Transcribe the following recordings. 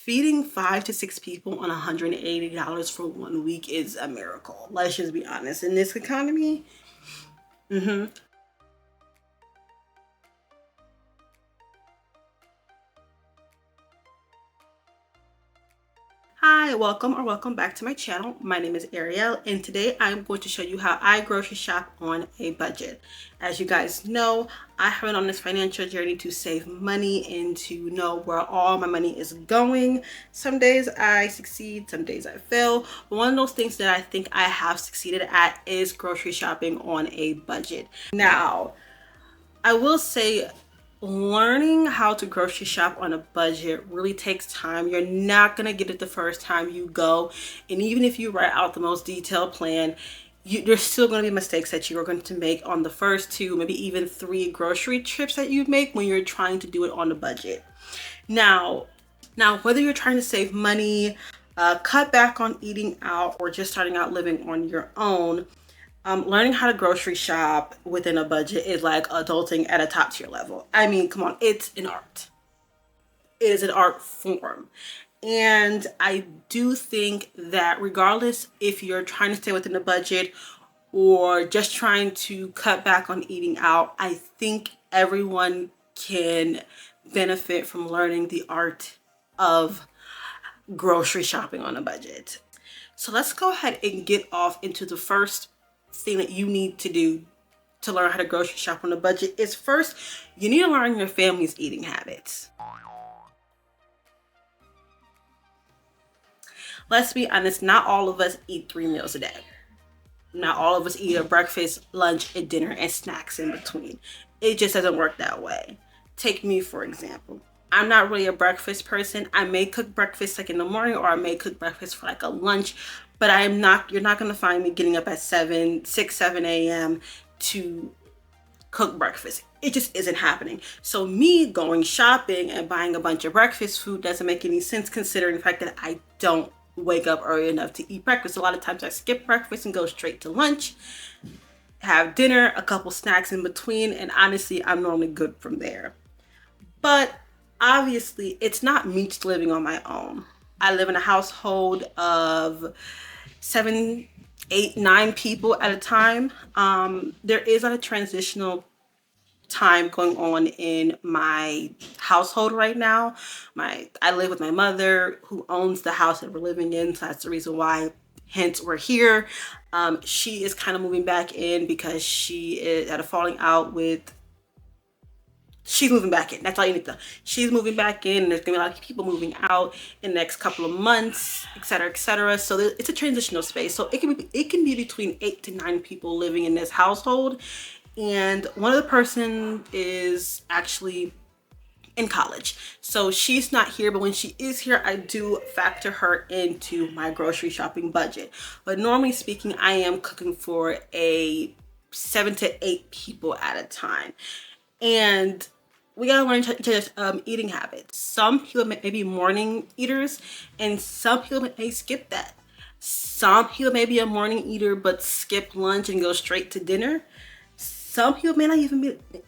feeding 5 to 6 people on $180 for 1 week is a miracle. Let's just be honest. In this economy, Hi, welcome back to my channel. My name is Ariel, and today I'm going to show you how I grocery shop on a budget. As you guys know, I have been on this financial journey to save money and to know where all my money is going. Some days I succeed, some days I fail. But one of those things that I think I have succeeded at is grocery shopping on a budget. Now, I will say learning how to grocery shop on a budget really takes time. You're not gonna get it the first time you go, and even if you write out the most detailed plan, there's still going to be mistakes that you are going to make on the first two, maybe even three grocery trips that you make when you're trying to do it on a budget. Now, whether you're trying to save money, cut back on eating out, or just starting out living on your own, learning how to grocery shop within a budget is like adulting at a top tier level. I mean, come on, it's an art. It is an art form. And I do think that regardless if you're trying to stay within a budget or just trying to cut back on eating out, I think everyone can benefit from learning the art of grocery shopping on a budget. So let's go ahead and get off into the first thing that you need to do to learn how to grocery shop on a budget. Is first, you need to learn your family's eating habits. Let's be honest, not all of us eat 3 meals a day. Not all of us eat a breakfast, lunch, and dinner and snacks in between. It just doesn't work that way. Take me, for example. I'm not really a breakfast person. I may cook breakfast like in the morning, or I may cook breakfast for like a lunch, but you're not gonna find me getting up at 6, 7 a.m. to cook breakfast. It just isn't happening. So me going shopping and buying a bunch of breakfast food doesn't make any sense, considering the fact that I don't wake up early enough to eat breakfast. A lot of times I skip breakfast and go straight to lunch, have dinner, a couple snacks in between, and honestly, I'm normally good from there. But obviously, it's not me just living on my own. I live in a household of 7, 8, 9 people at a time. There is a transitional time going on in my household right now. I live with my mother, who owns the house that we're living in, so that's the reason why, hence we're here. She is kind of moving back in because she is at a falling out with she's moving back in. That's all you need to know. She's moving back in, and there's gonna be a lot of people moving out in the next couple of months, etc., etc. So it's a transitional space. So it can be between 8 to 9 people living in this household, and one of the person is actually in college, so she's not here. But when she is here, I do factor her into my grocery shopping budget. But normally speaking, I am cooking for a 7 to 8 people at a time, and we gotta learn to eating habits. Some people may be morning eaters, and some people may skip that. Some people may be a morning eater but skip lunch and go straight to dinner. Some people may not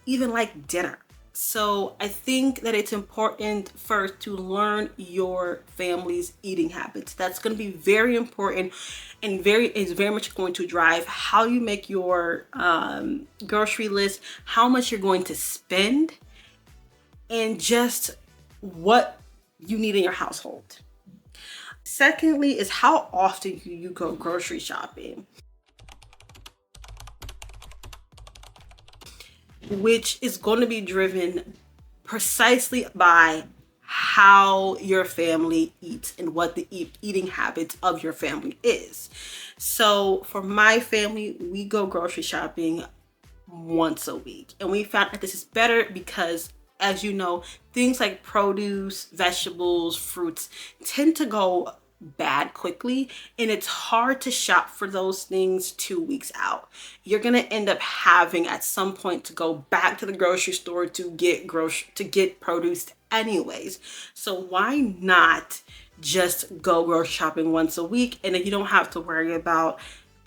even like dinner. So I think that it's important first to learn your family's eating habits. That's going to be very important, and is very much going to drive how you make your grocery list, how much you're going to spend, and just what you need in your household. Secondly is how often you go grocery shopping, which is going to be driven precisely by how your family eats and what the eating habits of your family is. So for my family, we go grocery shopping once a week, and we found that this is better because, as you know, things like produce, vegetables, fruits tend to go bad quickly, and it's hard to shop for those things 2 weeks out. You're gonna end up having at some point to go back to the grocery store to get produce anyways. So why not just go grocery shopping once a week, and then you don't have to worry about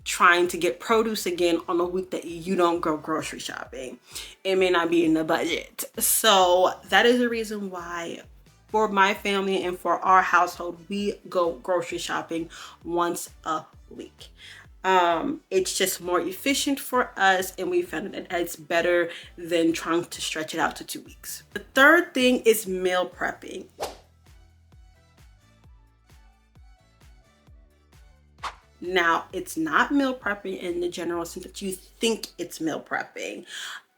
trying to get produce again on a week that you don't go grocery shopping. It may not be in the budget. So that is the reason why for my family and for our household, we go grocery shopping once a week. It's just more efficient for us, and we found that it's better than trying to stretch it out to 2 weeks. The third thing is meal prepping. Now, it's not meal prepping in the general sense that you think it's meal prepping.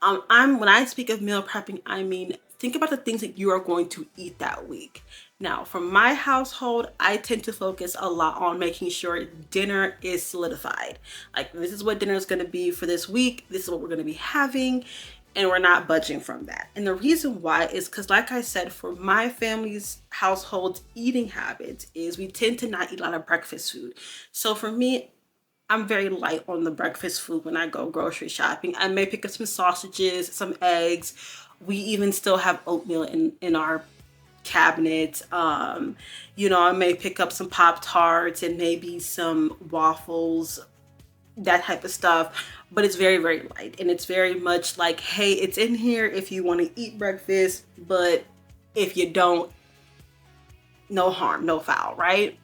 When I speak of meal prepping, I mean, think about the things that you are going to eat that week. Now, for my household, I tend to focus a lot on making sure dinner is solidified. Like, this is what dinner is going to be for this week. This is what we're going to be having, and we're not budging from that. And the reason why is because, like I said, for my family's household eating habits is we tend to not eat a lot of breakfast food. So for me, I'm very light on the breakfast food when I go grocery shopping. I may pick up some sausages, some eggs. We even still have oatmeal in our cabinet. I may pick up some Pop-Tarts and maybe some waffles, that type of stuff. But it's very, very light. And it's very much like, hey, it's in here if you want to eat breakfast. But if you don't, no harm, no foul, right?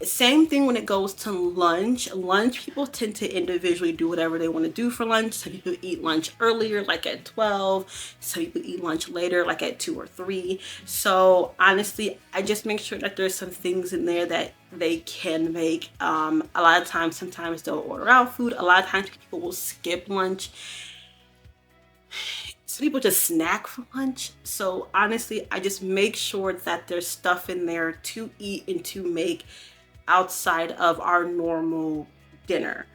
Same thing when it goes to lunch. Lunch, people tend to individually do whatever they want to do for lunch. Some people eat lunch earlier, like at 12. Some people eat lunch later, like at 2 or 3. So honestly, I just make sure that there's some things in there that they can make. A lot of times, sometimes they'll order out food. A lot of times people will skip lunch. Some people just snack for lunch. So honestly, I just make sure that there's stuff in there to eat and to make outside of our normal dinner.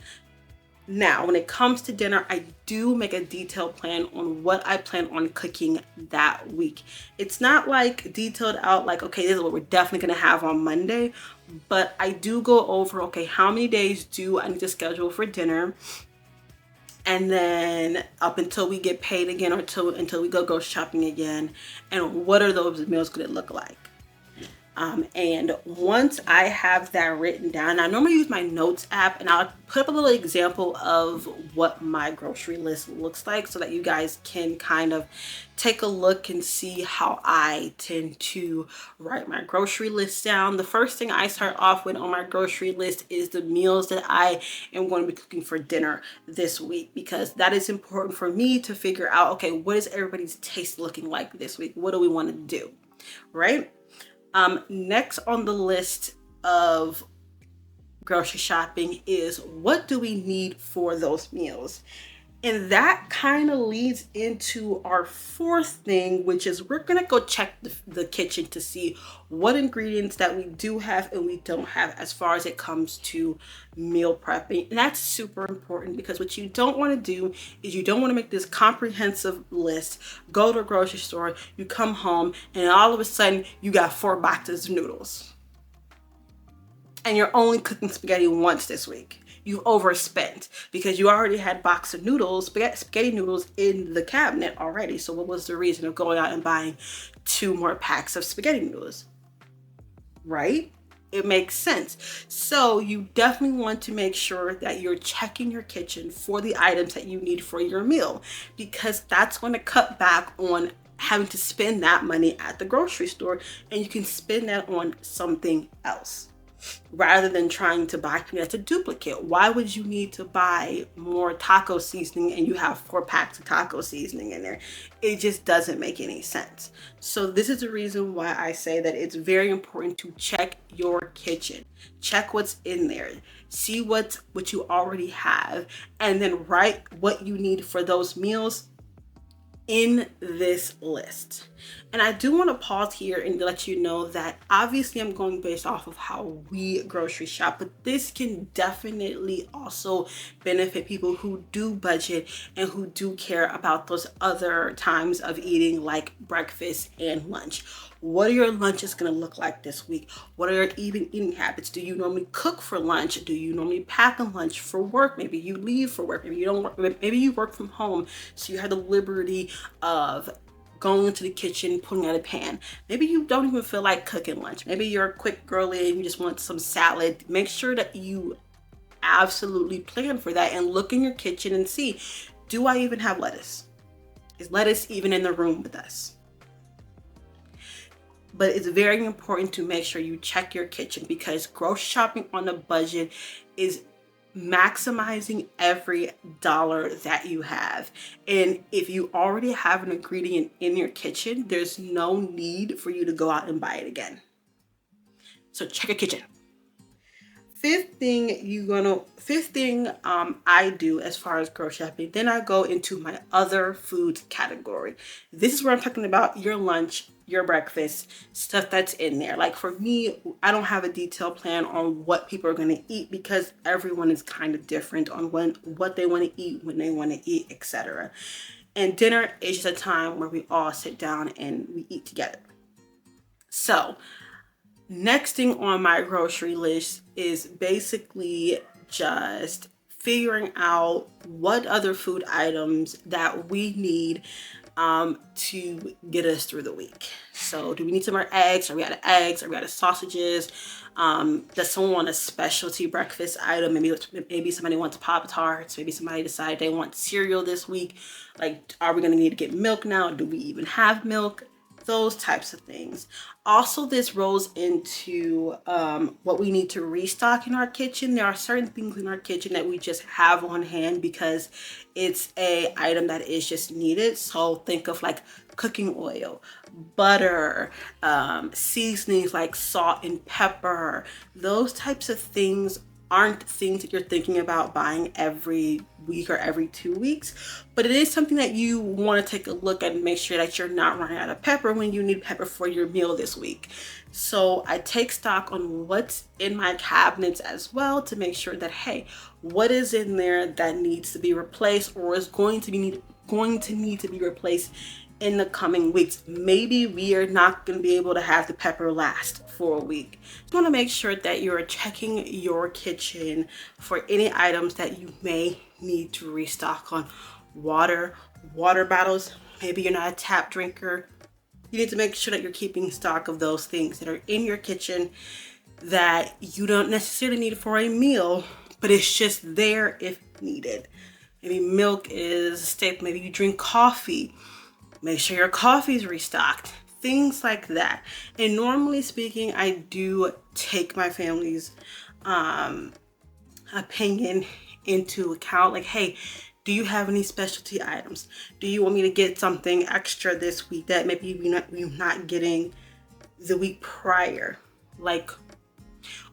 Now, when it comes to dinner, I do make a detailed plan on what I plan on cooking that week. It's not like detailed out like, okay, this is what we're definitely going to have on Monday. But I do go over, okay, how many days do I need to schedule for dinner? And then up until we get paid again, or until we go grocery shopping again, and what are those meals going to look like? And once I have that written down, I normally use my notes app, and I'll put up a little example of what my grocery list looks like so that you guys can kind of take a look and see how I tend to write my grocery list down. The first thing I start off with on my grocery list is the meals that I am going to be cooking for dinner this week, because that is important for me to figure out, okay, what is everybody's taste looking like this week? What do we want to do, right? Next on the list of grocery shopping is, what do we need for those meals? And that kind of leads into our fourth thing, which is we're going to go check the kitchen to see what ingredients that we do have and we don't have as far as it comes to meal prepping. And that's super important, because what you don't want to do is you don't want to make this comprehensive list, go to a grocery store, you come home, and all of a sudden you got 4 boxes of noodles. And you're only cooking spaghetti once this week. You overspent because you already had box of noodles, spaghetti noodles in the cabinet already. So what was the reason of going out and buying 2 more packs of spaghetti noodles? Right? It makes sense. So you definitely want to make sure that you're checking your kitchen for the items that you need for your meal, because that's going to cut back on having to spend that money at the grocery store, and you can spend that on something else, rather than trying to buy something that's a duplicate. Why would you need to buy more taco seasoning and you have 4 packs of taco seasoning in there? It just doesn't make any sense. So this is the reason why I say that it's very important to check your kitchen. Check what's in there. See what you already have, and then write what you need for those meals in this list. And I do want to pause here and let you know that obviously I'm going based off of how we grocery shop, but this can definitely also benefit people who do budget and who do care about those other times of eating, like breakfast and lunch. What are your lunches going to look like this week? What are your eating habits? Do you normally cook for lunch? Do you normally pack a lunch for work? Maybe you leave for work. Maybe you don't work. Maybe you work from home, so you have the liberty of going into the kitchen, putting out a pan. Maybe you don't even feel like cooking lunch. Maybe you're a quick girly and you just want some salad. Make sure that you absolutely plan for that and look in your kitchen and see, do I even have lettuce? Is lettuce even in the room with us? But it's very important to make sure you check your kitchen, because grocery shopping on a budget is maximizing every dollar that you have. And if you already have an ingredient in your kitchen, there's no need for you to go out and buy it again. So check your kitchen. Fifth thing I do as far as grocery shopping, then I go into my other foods category. This is where I'm talking about your lunch, your breakfast, stuff that's in there. Like for me, I don't have a detailed plan on what people are going to eat, because everyone is kind of different on what they want to eat, when they want to eat, etc. And dinner is just a time where we all sit down and we eat together. So next thing on my grocery list is basically just figuring out what other food items that we need to get us through the week. So do we need some more eggs? Are we out of eggs? Are we out of sausages? Does someone want a specialty breakfast item? Maybe somebody wants Pop-Tarts. Maybe somebody decide they want cereal this week. Like, are we going to need to get milk now? Do we even have milk? Those types of things. Also, this rolls into what we need to restock in our kitchen. There are certain things in our kitchen that we just have on hand because it's a item that is just needed. So think of like cooking oil, butter, seasonings like salt and pepper. Those types of things aren't things that you're thinking about buying every week or every 2 weeks, but it is something that you want to take a look at and make sure that you're not running out of pepper when you need pepper for your meal this week. So I take stock on what's in my cabinets as well to make sure that, hey, what is in there that needs to be replaced or is going to need to be replaced in the coming weeks. Maybe we are not going to be able to have the pepper last for a week. You want to make sure that you're checking your kitchen for any items that you may need to restock on. Water bottles. Maybe you're not a tap drinker. You need to make sure that you're keeping stock of those things that are in your kitchen that you don't necessarily need for a meal, but it's just there if needed. Maybe milk is a staple. Maybe you drink coffee. Make sure your coffee is restocked. Things like that. And normally speaking, I do take my family's opinion into account. Like, hey, do you have any specialty items? Do you want me to get something extra this week that maybe we're not getting the week prior? Like,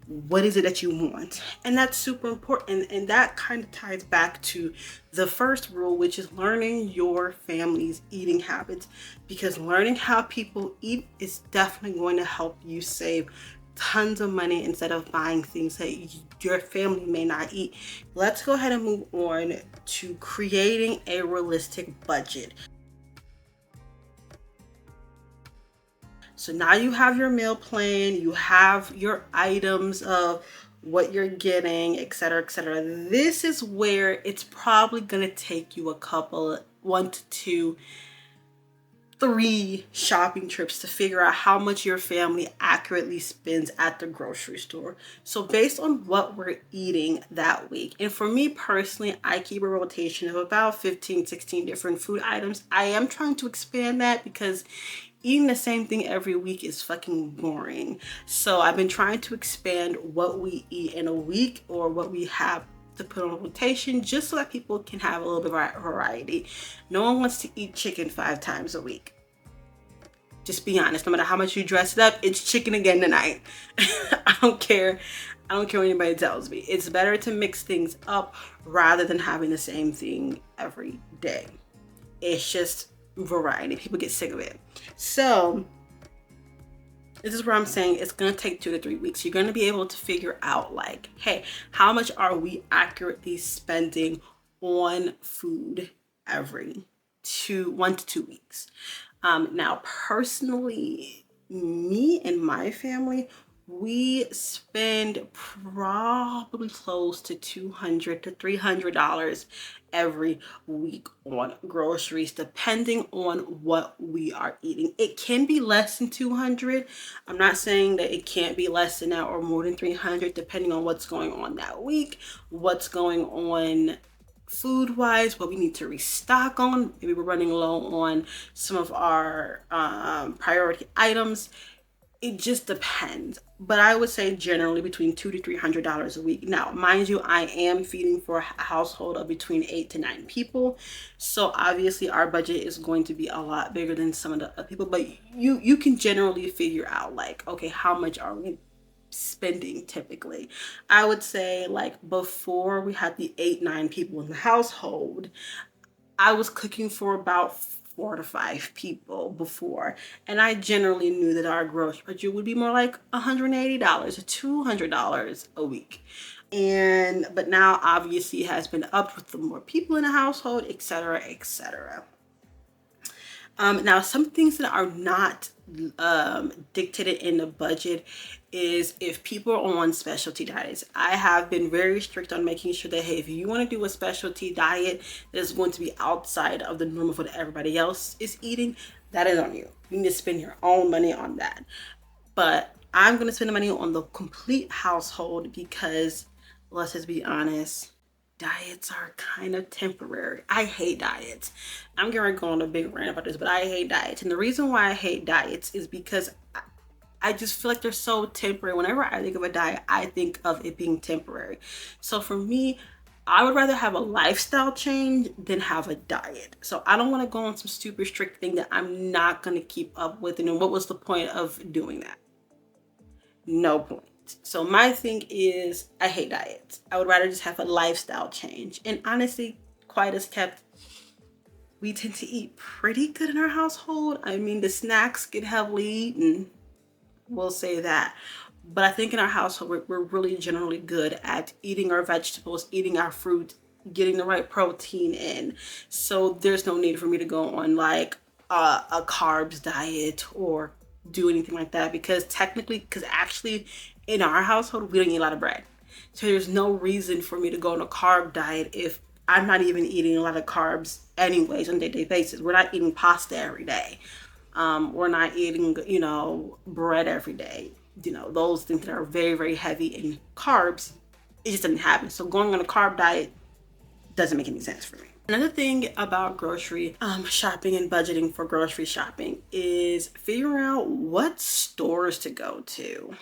what is it that you want? And that's super important. And that kind of ties back to the first rule, which is learning your family's eating habits, because learning how people eat is definitely going to help you save tons of money instead of buying things that your family may not eat. Let's go ahead and move on to creating a realistic budget. So now you have your meal plan, you have your items of what you're getting, etc., etc. This is where it's probably going to take you one to two, 3 shopping trips to figure out how much your family accurately spends at the grocery store. So based on what we're eating that week, and for me personally, I keep a rotation of about 15, 16 different food items. I am trying to expand that because eating the same thing every week is fucking boring. So I've been trying to expand what we eat in a week or what we have to put on rotation, just so that people can have a little bit of variety. No one wants to eat chicken 5 times a week. Just be honest. No matter how much you dress it up, it's chicken again tonight. I don't care what anybody tells me. It's better to mix things up rather than having the same thing every day. It's just variety. People get sick of it. So this is where I'm saying it's going to take 2 to 3 weeks. You're going to be able to figure out, like, hey, how much are we accurately spending on food every 1 to 2 weeks? Now, personally, me and my family, we spend probably close to $200 to $300 every week on groceries, depending on what we are eating. It can be less than 200. I'm not saying that it can't be less than that or more than 300, depending on what's going on that week, what's going on food wise, what we need to restock on. Maybe we're running low on some of our priority items. It just depends, but I would say generally between $200 to $300 a week. Now, mind you, I am feeding for a household of between 8 to 9 people, so obviously our budget is going to be a lot bigger than some of the other people. But you can generally figure out like, okay, how much are we spending typically? I would say like before we had the 8 9 people in the household, I was cooking for about 4 to 5 people before, and I generally knew that our gross budget would be more like $180 to $200 a week. And but now obviously it has been upped with the more people in the household, etc., etc. Now, some things that are not dictated in the budget is if people are on specialty diets. I have been very strict on making sure that, hey, if you want to do a specialty diet that is going to be outside of the norm of what everybody else is eating, that is on you. You need to spend your own money on that. But I'm going to spend the money on the complete household because, let's just be honest, diets are kind of temporary. I hate diets. I'm going to go on a big rant about this, but I hate diets. And the reason why I hate diets is because I just feel like they're so temporary. Whenever I think of a diet, I think of it being temporary. So for me, I would rather have a lifestyle change than have a diet. So I don't want to go on some super strict thing that I'm not going to keep up with. And what was the point of doing that? No point. So my thing is, I hate diets. I would rather just have a lifestyle change. And honestly, quite as kept, we tend to eat pretty good in our household. I mean, the snacks get heavily eaten. We'll say that. But I think in our household, we're really generally good at eating our vegetables, eating our fruit, getting the right protein in. So there's no need for me to go on like a carbs diet or do anything like that, because actually in our household, we don't eat a lot of bread. So there's no reason for me to go on a carb diet if I'm not even eating a lot of carbs anyways on a day-to-day basis. We're not eating pasta every day. We're not eating, bread every day. Those things that are very, very heavy in carbs, it just doesn't happen. So going on a carb diet doesn't make any sense for me. Another thing about grocery shopping and budgeting for grocery shopping is figuring out what stores to go to.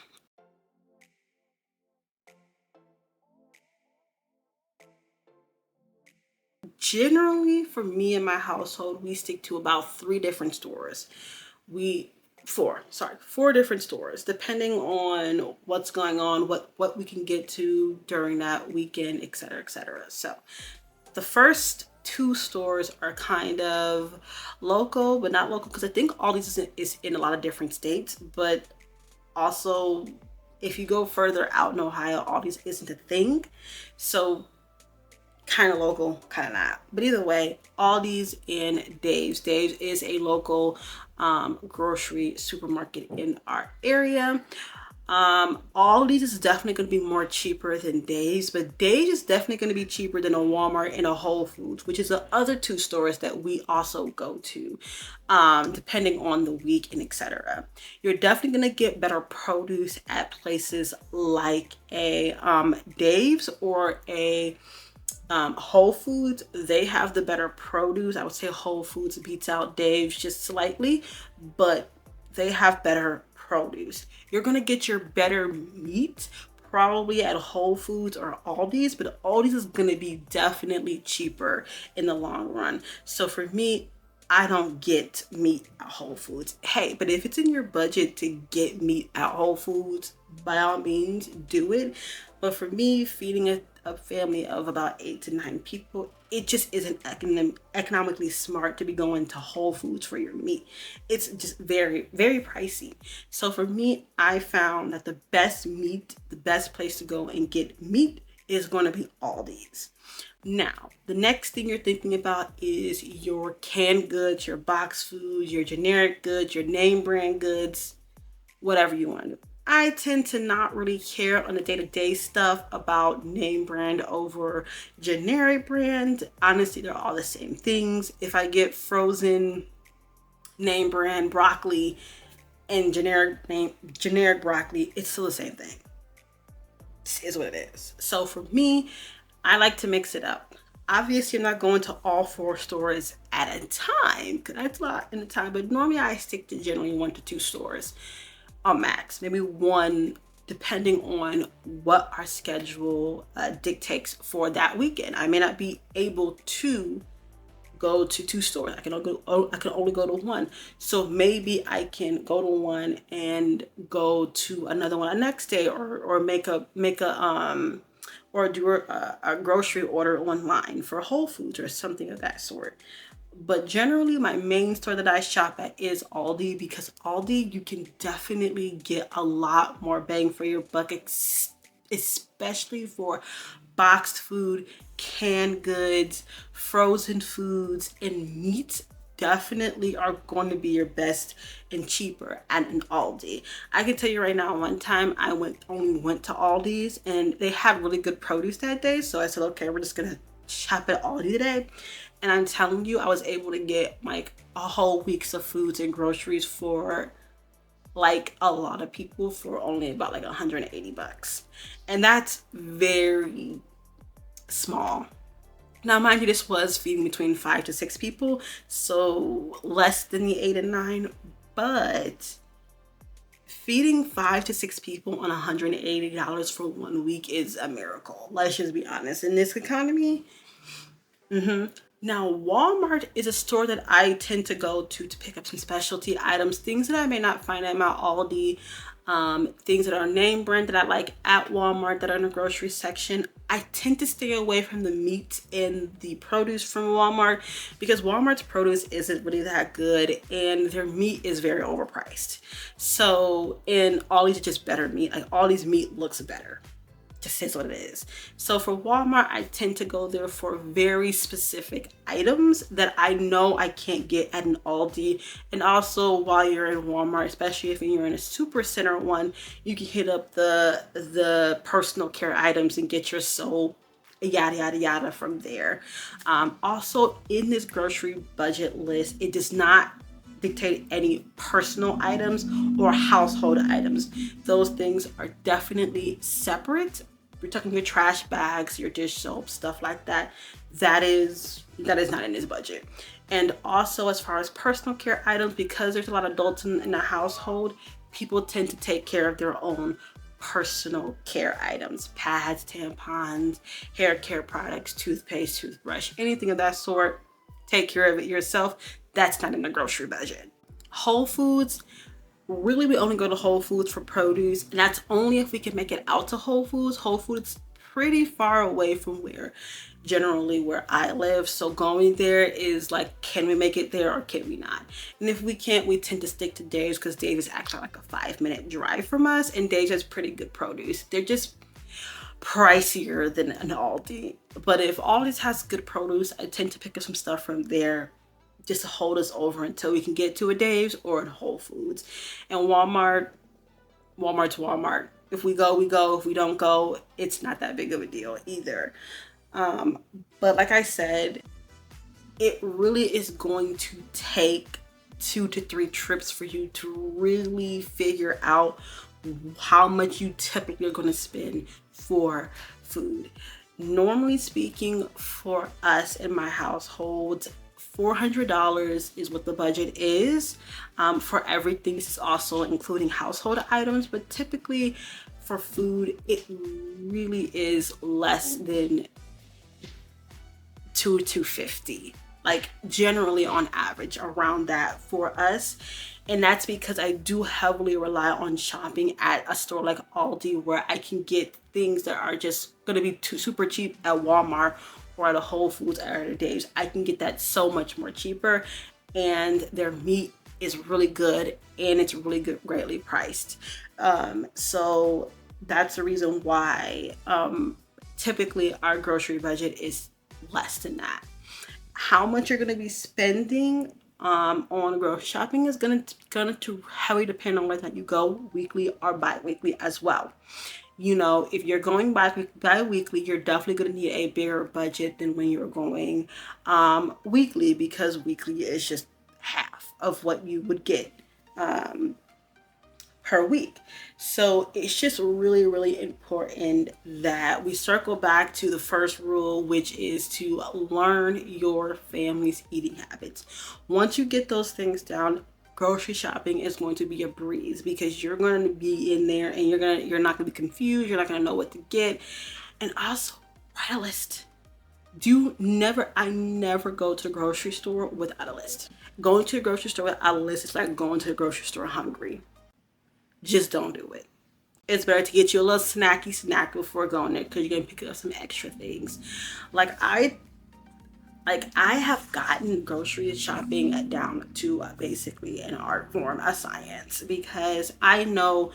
Generally, for me and my household, we stick to about 3 different stores. We four different stores, depending on what's going on, what we can get to during that weekend, etc., etc. So the first 2 stores are kind of local, but not local, because I think all these is in a lot of different states. But also, if you go further out in Ohio, all these isn't a thing. So kind of local, kind of not. But either way, Aldi's and Dave's. Dave's is a local grocery supermarket in our area. Aldi's is definitely going to be more cheaper than Dave's, but Dave's is definitely going to be cheaper than a Walmart and a Whole Foods, which is the other 2 stores that we also go to, depending on the week and etc. You're definitely going to get better produce at places like a Dave's or a Whole Foods. They have the better produce. I would say Whole Foods beats out Dave's just slightly, but they have better produce. You're gonna get your better meat probably at Whole Foods or Aldi's, but Aldi's is gonna be definitely cheaper in the long run. So for me, I don't get meat at Whole Foods. Hey, but if it's in your budget to get meat at Whole Foods, by all means, do it. But for me, feeding a family of about 8 to 9 people, it just isn't economically smart to be going to Whole Foods for your meat. It's just very, very pricey. So for me, I found that the best meat, the best place to go and get meat is going to be Aldi's. Now, the next thing you're thinking about is your canned goods, your box foods, your generic goods, your name brand goods, whatever you want to do. I tend to not really care on the day-to-day stuff about name brand over generic brand. Honestly, they're all the same things. If I get frozen name brand broccoli and generic broccoli, it's still the same thing. This is what it is. So for me, I like to mix it up. Obviously, I'm not going to all 4 stores at a time, because that's a lot in a time, but normally I stick to generally 1 to 2 stores. a max, maybe one, depending on what our schedule dictates for that weekend. I may not be able to go to two stores. I can only go to one. So maybe I can go to one and go to another one the next day, or or do a grocery order online for Whole Foods or something of that sort. But generally, my main store that I shop at is Aldi, because Aldi, you can definitely get a lot more bang for your buck, especially for boxed food, canned goods, frozen foods, and meats definitely are going to be your best and cheaper at an Aldi. I can tell you right now, one time I only went to Aldi's and they had really good produce that day. So I said, okay, we're just gonna shop at Aldi today. And I'm telling you, I was able to get like a whole week's of foods and groceries for like a lot of people for only about like 180 bucks. And that's very small. Now, mind you, this was feeding between 5 to 6 people, so less than the 8 and 9, but feeding 5 to 6 people on $180 for 1 week is a miracle. Let's just be honest. In this economy, now, Walmart is a store that I tend to go to pick up some specialty items, things that I may not find at my Aldi, things that are name brand that I like at Walmart that are in the grocery section. I tend to stay away from the meat and the produce from Walmart because Walmart's produce isn't really that good and their meat is very overpriced. So, and Aldi's is just better meat. Like Aldi's meat looks better. Just is what it is. So for Walmart, I tend to go there for very specific items that I know I can't get at an Aldi. And also while you're in Walmart, especially if you're in a super center one, you can hit up the personal care items and get your soap, yada yada yada from there. Also in this grocery budget list, it does not dictate any personal items or household items. Those things are definitely separate. We're talking your trash bags, your dish soap, stuff like that. That is not in this budget. And also as far as personal care items, because there's a lot of adults in the household, people tend to take care of their own personal care items, pads, tampons, hair care products, toothpaste, toothbrush, anything of that sort. Take care of it yourself. That's not in the grocery budget. Whole Foods, really we only go to Whole Foods for produce, and that's only if we can make it out to Whole Foods. Whole Foods pretty far away from where I live, so going there is like, can we make it there or can we not? And if we can't, we tend to stick to Dave's because Dave is actually like a 5-minute drive from us, and Dave's has pretty good produce. They're just pricier than an Aldi, but if Aldi's has good produce, I tend to pick up some stuff from there just to hold us over until we can get to a Dave's or a Whole Foods. And Walmart's Walmart. If we go, we go. If we don't go, it's not that big of a deal either. But like I said, it really is going to take 2 to 3 trips for you to really figure out how much you typically are going to spend for food. Normally speaking, for us in my household, $400 is what the budget is for everything. This is also including household items, but typically for food, it really is less than $250. Like generally on average around that for us. And that's because I do heavily rely on shopping at a store like Aldi, where I can get things that are just going to be super cheap at Walmart or at a Whole Foods or at a Dave's. I can get that so much more cheaper, and their meat is really good and it's really good, greatly priced. So that's the reason why typically our grocery budget is less than that. How much you're going to be spending on grocery shopping is going to heavily depend on whether you go weekly or bi-weekly as well. You know, if you're going bi-weekly, you're definitely going to need a bigger budget than when you're going weekly, because weekly is just half of what you would get per week. So it's just really, really important that we circle back to the first rule, which is to learn your family's eating habits. Once you get those things down, grocery shopping is going to be a breeze because you're going to be in there and you're not going to be confused. You're not going to know what to get. And also, write a list. I never go to the grocery store without a list. Going to the grocery store without a list is like going to the grocery store hungry. Just don't do it. It's better to get you a little snacky snack before going there because you're going to pick up some extra things. I have gotten grocery shopping down to basically an art form, a science, because I know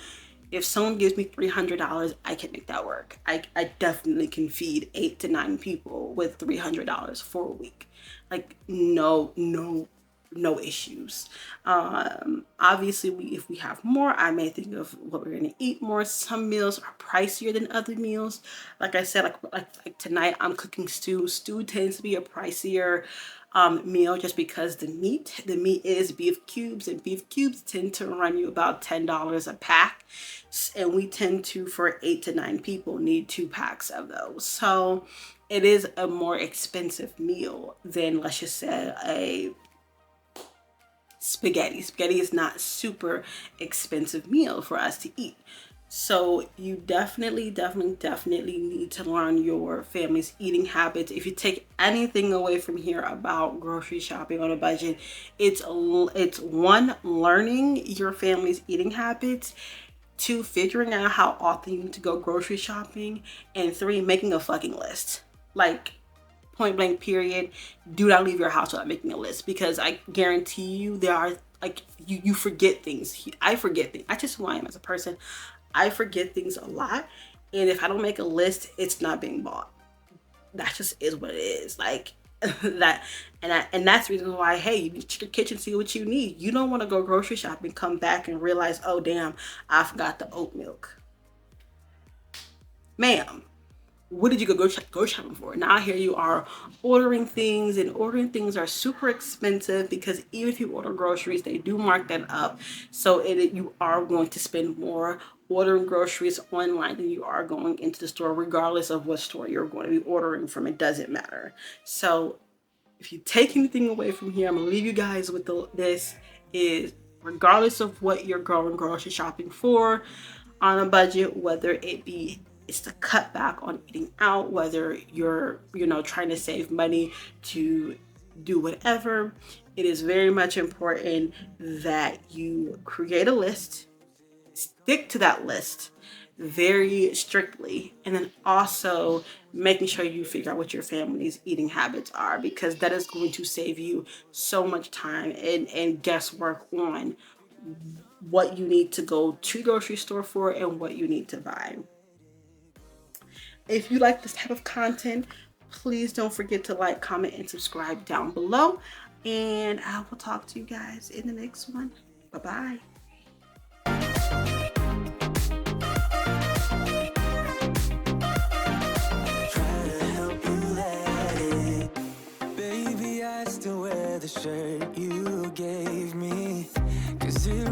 if someone gives me $300, I can make that work. I definitely can feed 8 to 9 people with $300 for a week. Like, no issues. Obviously, if we have more, I may think of what we're gonna eat more. Some meals are pricier than other meals. Like I said, like tonight, I'm cooking stew. Stew tends to be a pricier meal just because the meat is beef cubes, and beef cubes tend to run you about $10 a pack, and we tend to, for 8 to 9 people, need 2 packs of those. So it is a more expensive meal than, let's just say, a spaghetti. Spaghetti is not super expensive meal for us to eat. So you definitely need to learn your family's eating habits. If you take anything away from here about grocery shopping on a budget, it's one, learning your family's eating habits, 2, figuring out how often you need to go grocery shopping, and 3, making a fucking list. Like, point blank period, do not leave your house without making a list, because I guarantee you there are, like, you forget things. I forget things. That's just who I am as a person. I forget things a lot, and if I don't make a list, it's not being bought. That just is what it is. Like, that, and that's the reason why, hey, you need to check your kitchen, see what you need. You don't want to go grocery shopping, come back and realize, oh damn, I forgot the oat milk. Ma'am, what did you go shopping for? Now here you are ordering things, and ordering things are super expensive because even if you order groceries, they do mark that up. So you are going to spend more ordering groceries online than you are going into the store, regardless of what store you're going to be ordering from. It doesn't matter. So if you take anything away from here, I'm gonna leave you guys with this is, regardless of what you're going grocery shopping for on a budget, whether it be it's to cut back on eating out, whether you're trying to save money to do whatever, it is very much important that you create a list, stick to that list very strictly, and then also making sure you figure out what your family's eating habits are, because that is going to save you so much time and guesswork on what you need to go to the grocery store for and what you need to buy. If you like this type of content, please don't forget to like, comment, and subscribe down below. And I will talk to you guys in the next one. Bye-bye. The shirt you gave me, 'cause it